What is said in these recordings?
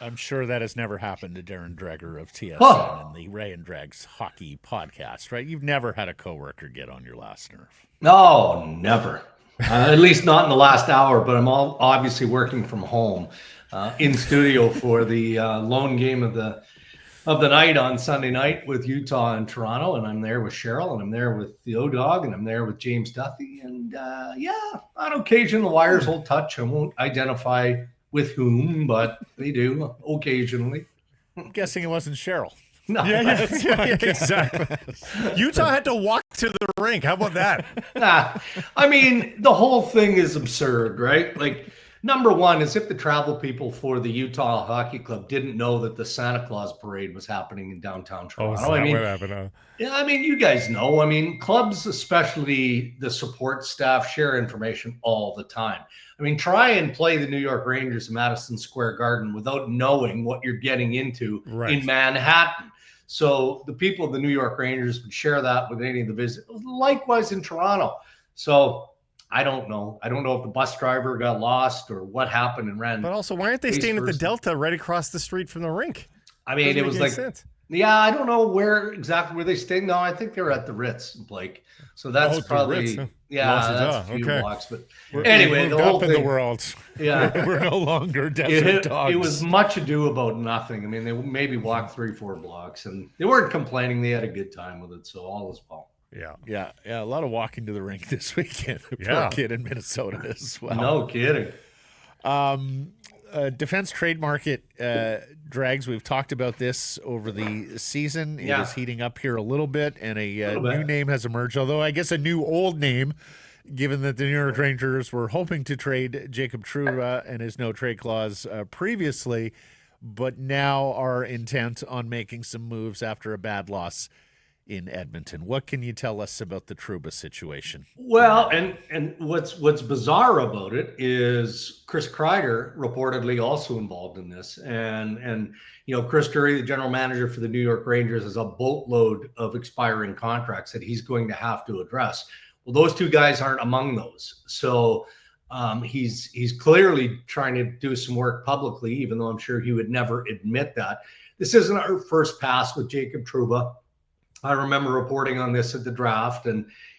I'm sure that has never happened to Darren Dreger of TSN Huh. and the Ray and Dregs hockey podcast, right? You've never had a coworker get on your last nerve. No, never. At least not in the last hour, but I'm all obviously working from home in studio for the lone game of the night on Sunday night with Utah and Toronto, and I'm there with Cheryl, and I'm there with the O Dog, and I'm there with James Duthie, and yeah, on occasion the wires will touch. I won't identify with whom, but they do occasionally. I'm guessing it wasn't Cheryl. No, Exactly. Utah had to walk to the rink. How about that? I mean, the whole thing is absurd, right? Like, number one is if the travel people for the Utah Hockey Club didn't know that the Santa Claus parade was happening in downtown Oh, Toronto. is that I mean, what happened? yeah, I mean, you guys know. I mean, clubs, especially the support staff, share information all the time. I mean, try and play the New York Rangers in Madison Square Garden without knowing what you're getting into Right. in Manhattan. So the people of the New York Rangers would share that with any of the visitors. Likewise in Toronto. So I don't know. I don't know if the bus driver got lost or what happened and ran. But also, why aren't they face staying at the first. Delta right across the street from the rink? I mean, Doesn't it make was any like, sense. yeah, I don't know where exactly where they stayed. No, I think they were at the Ritz, Blake. So that's Oh, the probably Ritz, huh? yeah, Lots of that's duh, a few okay. blocks. But We're anyway, moved the whole up in the thing, world. yeah, We're no longer desert dogs. it was much ado about nothing. I mean, they maybe walked 3-4 blocks, and they weren't complaining. They had a good time with it, so all is well. Yeah. Yeah, a lot of walking to the rink this weekend. Yeah. Poor kid in Minnesota as well. No kidding. Defense trade market drags. We've talked about this over the season. It Yeah. is heating up here a little bit, and a Little bit. new name has emerged. Although I guess a new old name, given that the New York Rangers were hoping to trade Jacob Trouba and his no trade clause previously, but now are intent on making some moves after a bad loss in Edmonton. What can you tell us about the Trouba situation? Well, and what's bizarre about it is Chris Kreider reportedly also involved in this, and you know, Chris Drury, the general manager for the New York Rangers, has a boatload of expiring contracts that he's going to have to address. Well, those two guys aren't among those, so he's clearly trying to do some work publicly, even though I'm sure he would never admit that. This isn't our first pass with Jacob Trouba. I remember reporting on this at the draft, and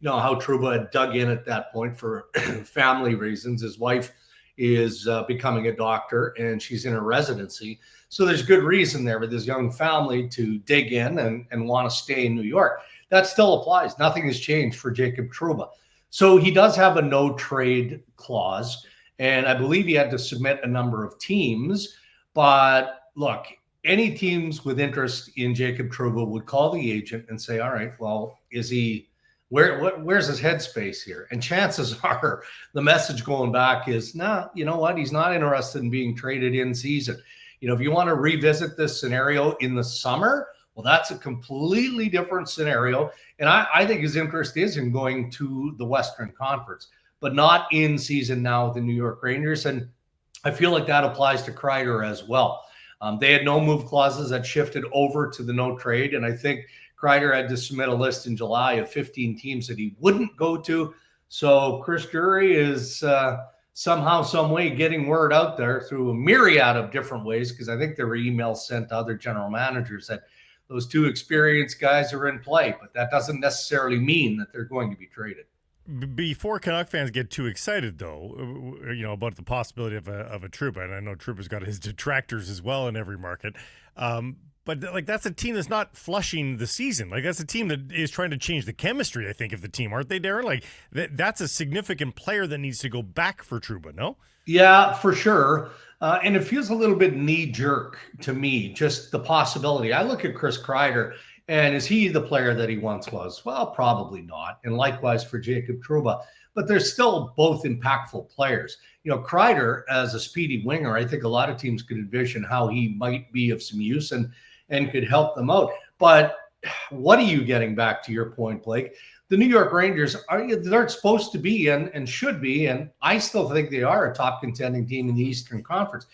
you know how Trouba had dug in at that point for family reasons. His wife is becoming a doctor, and she's in a residency, so there's good reason there with this young family to dig in and want to stay in New York. That still applies. Nothing has changed for Jacob Trouba. So he does have a no trade clause, and I believe he had to submit a number of teams. But look, any teams with interest in Jacob Trouba would call the agent and say, all right, well, is he where's his headspace here? And chances are the message going back is, nah, you know what? He's not interested in being traded in season. You know, if you want to revisit this scenario in the summer, well, that's a completely different scenario. And I think his interest is in going to the Western Conference, but not in season now with the New York Rangers. And I feel like that applies to Kreider as well. They had no move clauses that shifted over to the no trade. And I think Kreider had to submit a list in July of 15 teams that he wouldn't go to. So Chris Drury is somehow, some way getting word out there through a myriad of different ways, because I think there were emails sent to other general managers that those two experienced guys are in play, but that doesn't necessarily mean that they're going to be traded. Before Canuck fans get too excited, though, you know, about the possibility of a Trouba, and I know Trouba's got his detractors as well in every market, but like that's a team that's not flushing the season. Like that's a team that is trying to change the chemistry, I think, of the team, aren't they, Darren? Like that's a significant player that needs to go back for Trouba, no? Yeah, for sure. And it feels a little bit knee-jerk to me, just the possibility. I look at Chris Kreider, and is he the player that he once was? Well, probably not. And likewise for Jacob Trouba. But they're still both impactful players. You know, Kreider, as a speedy winger, I think a lot of teams could envision how he might be of some use and could help them out. But what are you getting, back to your point, Blake? The New York Rangers they're supposed to be and should be, and I still think they are a top contending team in the Eastern Conference.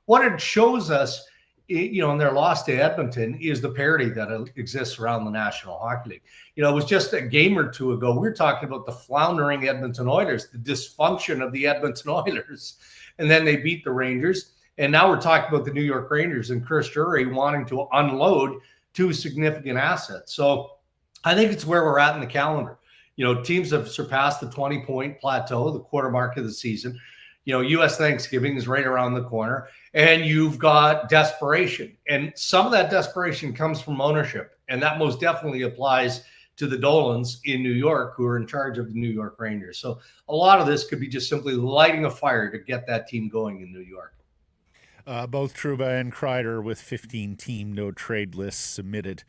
What it shows us, you know, in their loss to Edmonton, is the parity that exists around the National Hockey League. You know, it was just a game or two ago, we were talking about the floundering Edmonton Oilers, the dysfunction of the Edmonton Oilers, and then they beat the Rangers. And now we're talking about the New York Rangers and Chris Drury wanting to unload two significant assets. So I think it's where we're at in the calendar. Teams have surpassed the 20-point plateau, the quarter mark of the season. U.S. Thanksgiving is right around the corner, and you've got desperation. And some of that desperation comes from ownership, and that most definitely applies to the Dolans in New York, who are in charge of the New York Rangers. So a lot of this could be just simply lighting a fire to get that team going in New York. Both Trouba and Kreider with 15-team no-trade lists submitted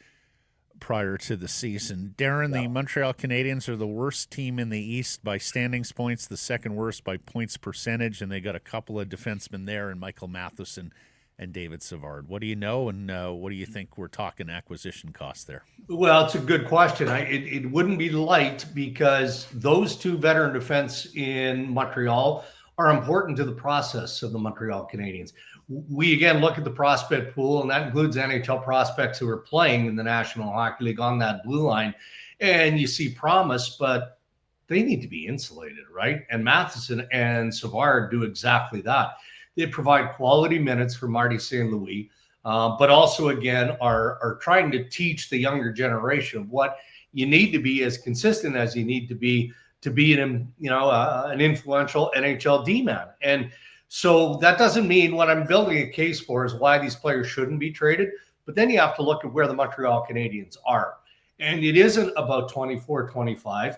prior to the season. Darren, the Montreal Canadiens are the worst team in the East by standings points, the second worst by points percentage, and they got a couple of defensemen there, and Michael Matheson and David Savard. What do you know, and what do you think we're talking acquisition costs there? Well, it's a good question. It wouldn't be light, because those two veteran defense in Montreal are important to the process of the Montreal Canadiens. We again look at the prospect pool, and that includes NHL prospects who are playing in the National Hockey League on that blue line, and you see promise, but they need to be insulated, right? And Matheson and Savard do exactly that. They provide quality minutes for Marty St. Louis, but also again are trying to teach the younger generation of what you need to be, as consistent as you need to be an influential NHL D-man. And so that doesn't mean what I'm building a case for is why these players shouldn't be traded. But then you have to look at where the Montreal Canadiens are. And it isn't about 24-25.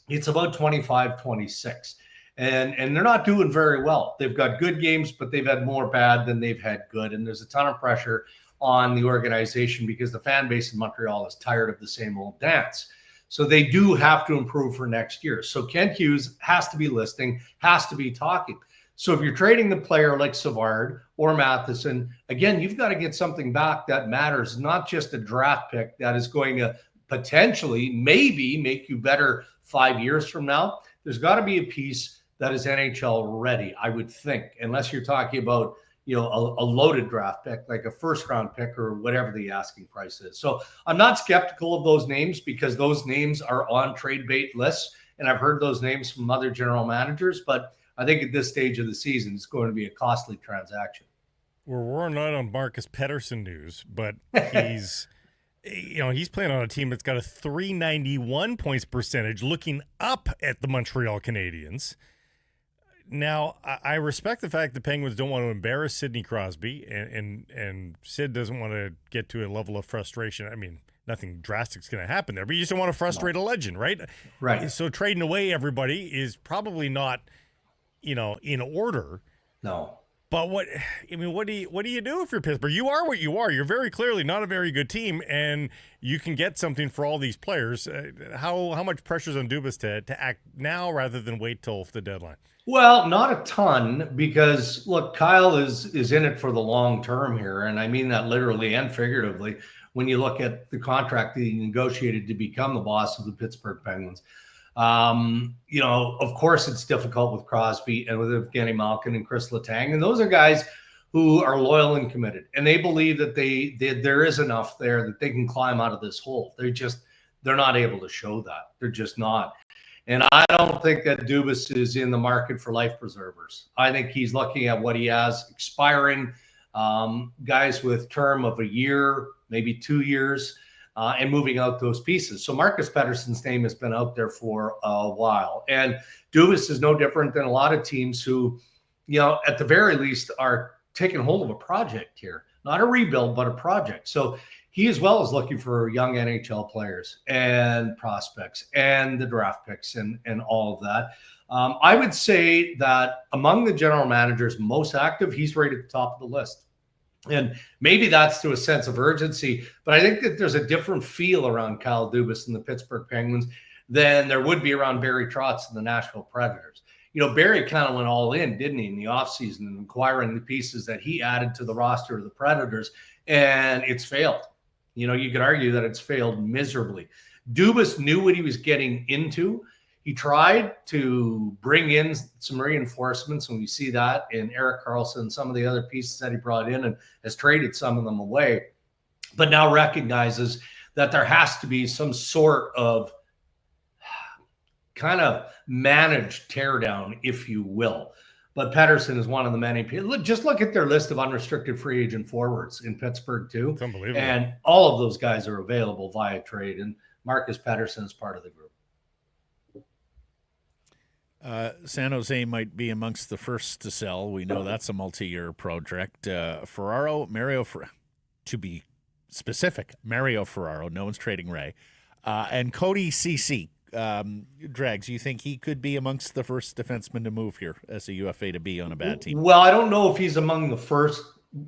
It's about 25-26. And they're not doing very well. They've got good games, but they've had more bad than they've had good. And there's a ton of pressure on the organization because the fan base in Montreal is tired of the same old dance. So they do have to improve for next year. So Kent Hughes has to be listening, has to be talking. So if you're trading the player like Savard or Matheson, again, you've got to get something back that matters, not just a draft pick that is going to potentially maybe make you better 5 years from now. There's got to be a piece that is NHL ready, I would think, unless you're talking about a loaded draft pick, like a first-round pick or whatever the asking price is. So I'm not skeptical of those names, because those names are on trade bait lists, and I've heard those names from other general managers, but I think at this stage of the season, it's going to be a costly transaction. We're not on Marcus Pettersson news, but he's playing on a team that's got a .391 points percentage, looking up at the Montreal Canadiens. Now, I respect the fact the Penguins don't want to embarrass Sidney Crosby, and Sid doesn't want to get to a level of frustration. I mean, nothing drastic is going to happen there, but you just don't want to frustrate a legend, right? Right. So trading away everybody is probably not, in order. No. But what do you do if you're Pittsburgh? You are what you are. You're very clearly not a very good team, and you can get something for all these players. How much pressure is on Dubas to act now rather than wait till the deadline? Well, not a ton, because look, Kyle is in it for the long term here, and I mean that literally and figuratively. When you look at the contract that he negotiated to become the boss of the Pittsburgh Penguins, of course it's difficult with Crosby and with Evgeny Malkin and Chris Letang, and those are guys who are loyal and committed, and they believe that there is enough there that they can climb out of this hole. They're not able to show that. They're just not. And I don't think that Dubas is in the market for life preservers. I think he's looking at what he has expiring, guys with term of a year, maybe 2 years, and moving out those pieces. So Marcus Pettersson's name has been out there for a while. And Dubas is no different than a lot of teams who, at the very least are taking hold of a project here. Not a rebuild, but a project. So he as well is looking for young NHL players and prospects and the draft picks and all of that. I would say that among the general managers most active, he's right at the top of the list. And maybe that's to a sense of urgency, but I think that there's a different feel around Kyle Dubas and the Pittsburgh Penguins than there would be around Barry Trotz and the Nashville Predators. Barry kind of went all in, didn't he, in the offseason, and acquiring the pieces that he added to the roster of the Predators, and it's failed. You could argue that it's failed miserably. Dubas knew what he was getting into. He tried to bring in some reinforcements, and we see that in Erik Karlsson and some of the other pieces that he brought in, and has traded some of them away, but now recognizes that there has to be some sort of kind of managed teardown, if you will. But Pettersson is one of the many people. Just look at their list of unrestricted free agent forwards in Pittsburgh too. It's unbelievable. And all of those guys are available via trade. And Marcus Pettersson is part of the group. San Jose might be amongst the first to sell. We know that's a multi-year project. To be specific, Mario Ferraro. No one's trading Ray. And Cody Ceci. Dregs, you think he could be amongst the first defensemen to move here as a UFA to be on a bad team? Well, I don't know if he's among the first,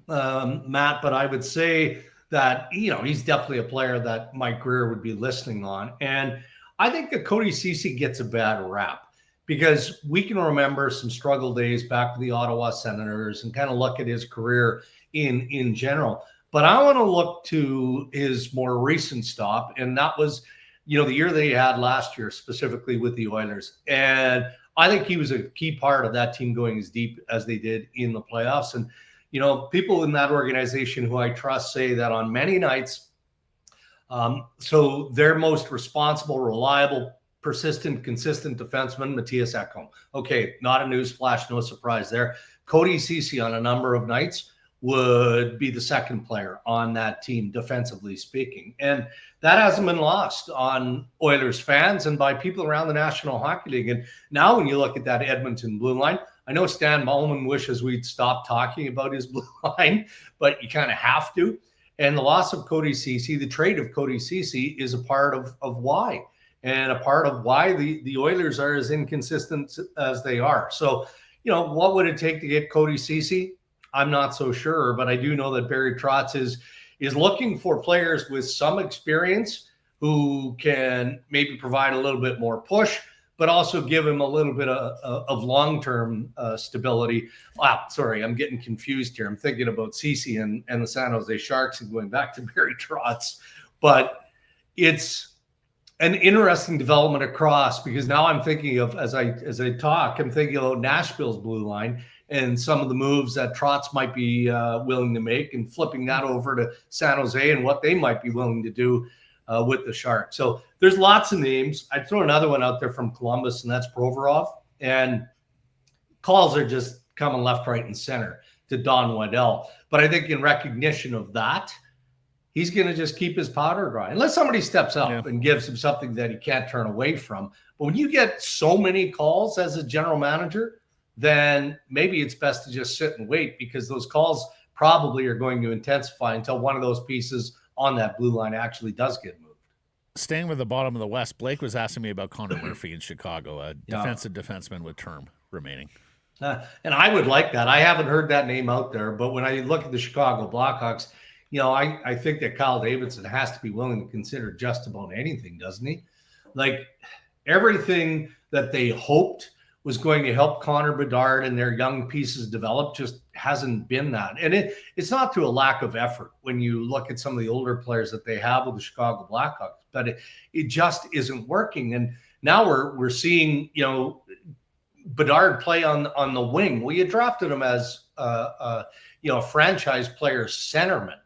Matt, but I would say that, he's definitely a player that Mike Greer would be listening on. And I think that Cody Ceci gets a bad rap, because we can remember some struggle days back with the Ottawa Senators and kind of look at his career in general. But I want to look to his more recent stop, and that was, the year that he had last year, specifically with the Oilers. And I think he was a key part of that team going as deep as they did in the playoffs. And, people in that organization who I trust say that on many nights, so their most responsible, reliable, persistent, consistent defenseman, Matthias Ekholm. Okay, not a news flash, no surprise there. Cody Ceci on a number of nights would be the second player on that team, defensively speaking. And that hasn't been lost on Oilers fans and by people around the National Hockey League. And now when you look at that Edmonton blue line, I know Stan Bowman wishes we'd stop talking about his blue line, but you kind of have to. And the loss of Cody Ceci, the trade of Cody Ceci, is a part of why. And a part of why the Oilers are as inconsistent as they are. So, what would it take to get Cody Ceci? I'm not so sure, but I do know that Barry Trotz is looking for players with some experience who can maybe provide a little bit more push, but also give him a little bit of long-term stability. Wow, sorry, I'm getting confused here. I'm thinking about Ceci and the San Jose Sharks and going back to Barry Trotz. But it's an interesting development across, because now I'm thinking of, as I talk, I'm thinking of Nashville's blue line and some of the moves that Trotz might be willing to make, and flipping that over to San Jose and what they might be willing to do with the Sharks. So there's lots of names. I'd throw another one out there from Columbus, and that's Provorov. And calls are just coming left, right, and center to Don Waddell. But I think in recognition of that, he's going to just keep his powder dry unless somebody steps up and gives him something that he can't turn away from. But when you get so many calls as a general manager, then maybe it's best to just sit and wait, because those calls probably are going to intensify until one of those pieces on that blue line actually does get moved. Staying with the bottom of the West, Blake was asking me about Connor Murphy in Chicago, a defensive defenseman with term remaining. And I would like that. I haven't heard that name out there, but when I look at the Chicago Blackhawks, I think that Kyle Davidson has to be willing to consider just about anything, doesn't he? Like, everything that they hoped was going to help Connor Bedard and their young pieces develop just hasn't been that. And it's not through a lack of effort when you look at some of the older players that they have with the Chicago Blackhawks, but it just isn't working. And now we're seeing, Bedard play on the wing. Well, you drafted him as a franchise player centerman.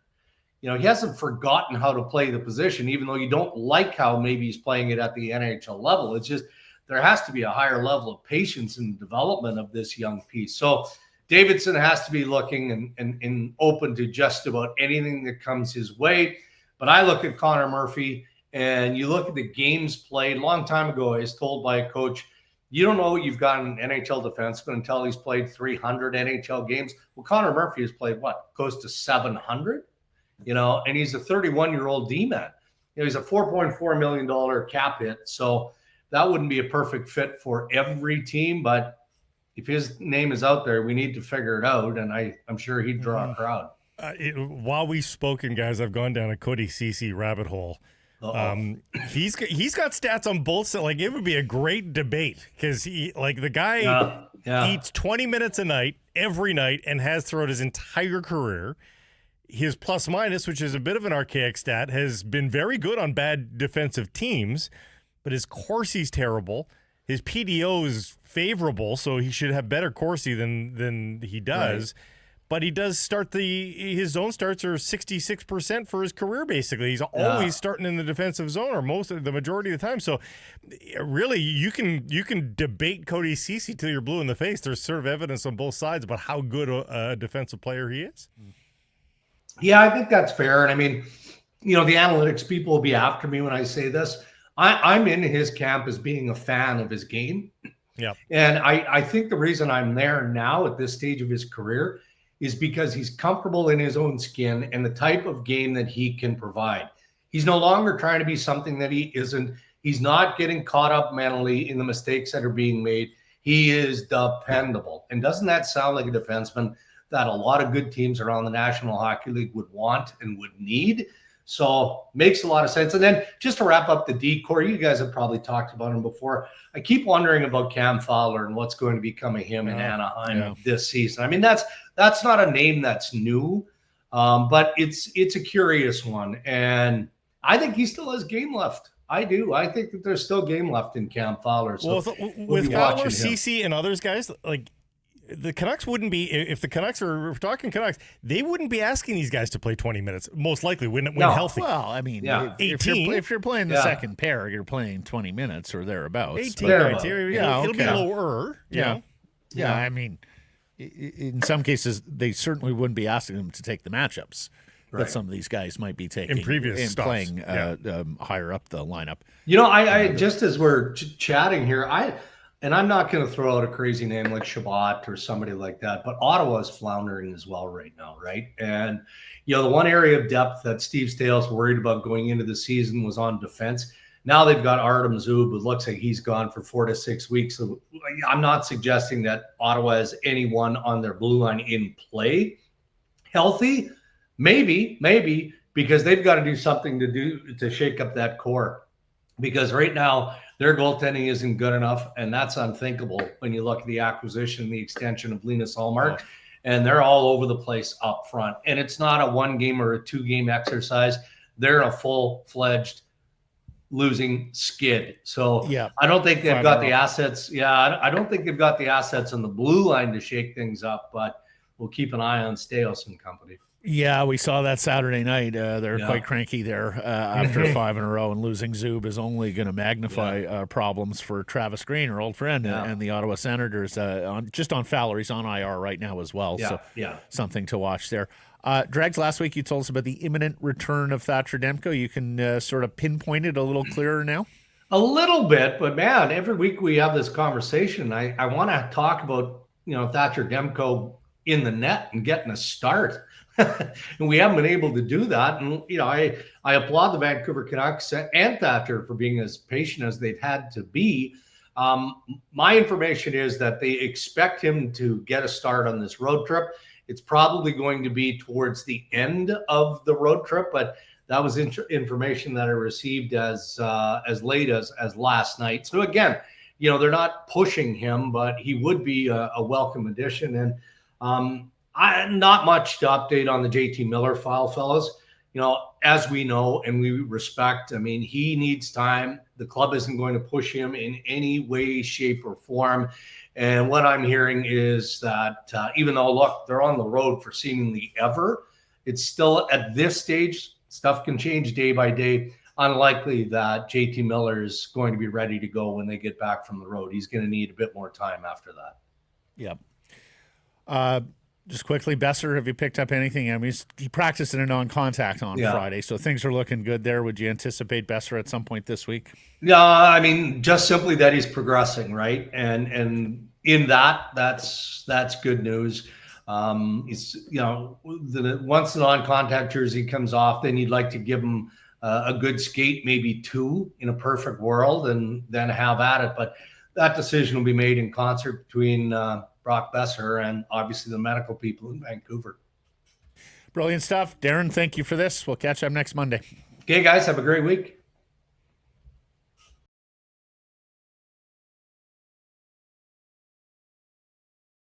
He hasn't forgotten how to play the position, even though you don't like how maybe he's playing it at the NHL level. It's just, there has to be a higher level of patience in the development of this young piece. So Davidson has to be looking and open to just about anything that comes his way. But I look at Connor Murphy, and you look at the games played. A long time ago, I was told by a coach, you don't know you've got an NHL defenseman until he's played 300 NHL games. Well, Connor Murphy has played, close to 700? And he's a 31-year-old D-man. He's a $4.4 million cap hit. So that wouldn't be a perfect fit for every team, but if his name is out there, we need to figure it out, and I'm sure he'd draw a crowd. While we've spoken, guys, I've gone down a Cody Ceci rabbit hole. He's got stats on both sides. Like, it would be a great debate, because the guy eats 20 minutes a night every night and has throughout his entire career. His plus minus, which is a bit of an archaic stat, has been very good on bad defensive teams, but his Corsi's terrible. His PDO is favorable, so he should have better Corsi than he does. Right. but he does start his zone starts are 66% for his career. Basically, he's always starting in the defensive zone, or the majority of the time. So, really, you can debate Cody Ceci till you're blue in the face. There's sort of evidence on both sides about how good a defensive player he is. Yeah, I think that's fair. And I mean, the analytics people will be after me when I say this. I'm in his camp as being a fan of his game. Yeah. And I think the reason I'm there now at this stage of his career is because he's comfortable in his own skin and the type of game that he can provide. He's no longer trying to be something that he isn't. He's not getting caught up mentally in the mistakes that are being made. He is dependable. And doesn't that sound like a defenseman that a lot of good teams around the National Hockey League would want and would need? So makes a lot of sense. And then just to wrap up the decor, you guys have probably talked about him before. I keep wondering about Cam Fowler and what's going to become of him in Anaheim this season. I mean, that's not a name that's new, but it's a curious one. And I think he still has game left. I do. I think that there's still game left in Cam Fowler. So with Fowler, Ceci, and others, guys, like, the Canucks wouldn't be, if the Canucks are talking Canucks, they wouldn't be asking these guys to play 20 minutes, most likely when healthy. Well, I mean, if you're playing the second pair, you're playing 20 minutes or thereabouts. 18 criteria. It'll be lower. Yeah. I mean, in some cases, they certainly wouldn't be asking them to take the matchups that some of these guys might be taking in previous playing higher up the lineup. I just as we're chatting here, and I'm not going to throw out a crazy name like Shabbat or somebody like that, but Ottawa's floundering as well right now, right? And, the one area of depth that Steve Stales worried about going into the season was on defense. Now they've got Artem Zub, who looks like he's gone for 4 to 6 weeks. So I'm not suggesting that Ottawa has anyone on their blue line in play. Healthy? Maybe, because they've got to do something to shake up that core. Because right now, their goaltending isn't good enough, and that's unthinkable when you look at the acquisition, the extension of Linus Ullmark, and they're all over the place up front. And it's not a 1-game or a 2-game exercise. They're a full-fledged losing skid. So I don't think they've got the assets. Yeah, I don't think they've got the assets on the blue line to shake things up, but we'll keep an eye on Stales and company. Yeah, we saw that Saturday night. They're quite cranky there after 5 in a row, and losing Zub is only going to magnify problems for Travis Green, our old friend, and the Ottawa Senators. On Fowler, he's on IR right now as well, so something to watch there. Dregs, last week you told us about the imminent return of Thatcher Demko. You can sort of pinpoint it a little clearer now? A little bit, but man, every week we have this conversation. I want to talk about, Thatcher Demko in the net and getting a start. And we haven't been able to do that. And, I applaud the Vancouver Canucks and Thatcher for being as patient as they've had to be. My information is that they expect him to get a start on this road trip. It's probably going to be towards the end of the road trip, but that was information that I received as late as last night. So again, they're not pushing him, but he would be a welcome addition. And not much to update on the JT Miller file, fellas. As we know and we respect, I mean, he needs time. The club isn't going to push him in any way, shape, or form. And what I'm hearing is that even though, look, they're on the road for seemingly ever, it's still at this stage, stuff can change day by day. Unlikely that JT Miller is going to be ready to go when they get back from the road. He's going to need a bit more time after that. Yep. Just quickly, Besser, have you picked up anything? I mean, he practiced in a non-contact on Friday, so things are looking good there. Would you anticipate Besser at some point this week? Yeah, I mean, just simply that he's progressing, right? And in that's good news. He's once the non-contact jersey comes off, then you'd like to give him a good skate, maybe 2 in a perfect world, and then have at it. But that decision will be made in concert between Brock Besser and obviously the medical people in Vancouver. Brilliant stuff. Darren, thank you for this. We'll catch up next Monday. Okay, guys, have a great week.